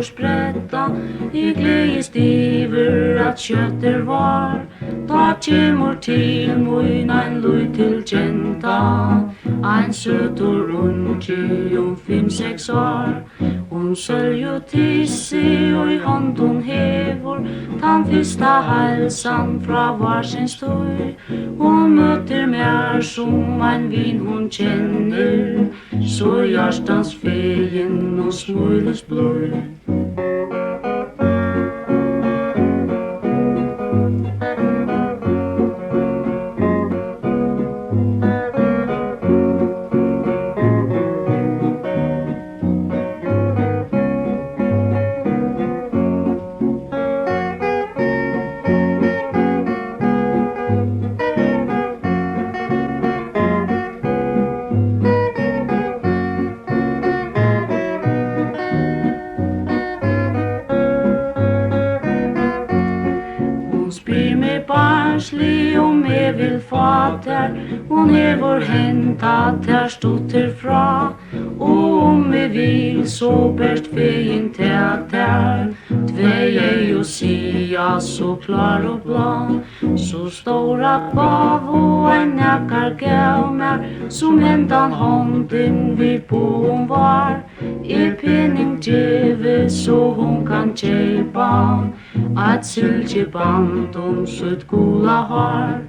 spretta, I gledes iver at kjøtter var. Da kjemur til mun ein luitil jenta, ein søtur ungi 5-6 år. Hon sølju tissi og I håndun hevur tan fyrsta heilsan fra varsins tøy. Hon møter mer som ein vin hon kjenner, så hjartans fegin og smules bløy. Jeg vil få der, hon hevur henta der stuttur fra. Og jeg vil så best fegin der, tvei og sia så klar og blå. Så stora gav og en nekkar gav mer, som hendan hånden vi på var. Penning djeve så hon kan kjeipa, at silkeband sutt gula har.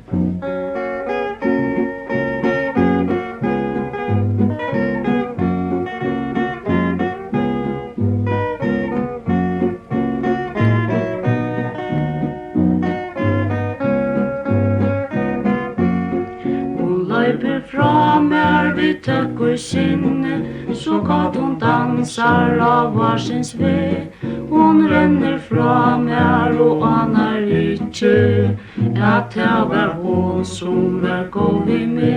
Fra mer vi tøkkur sinne, så godt hon dansar av varsins ve. Hon renner fra mer og anar ikkje, at det var hon som var gått vi med.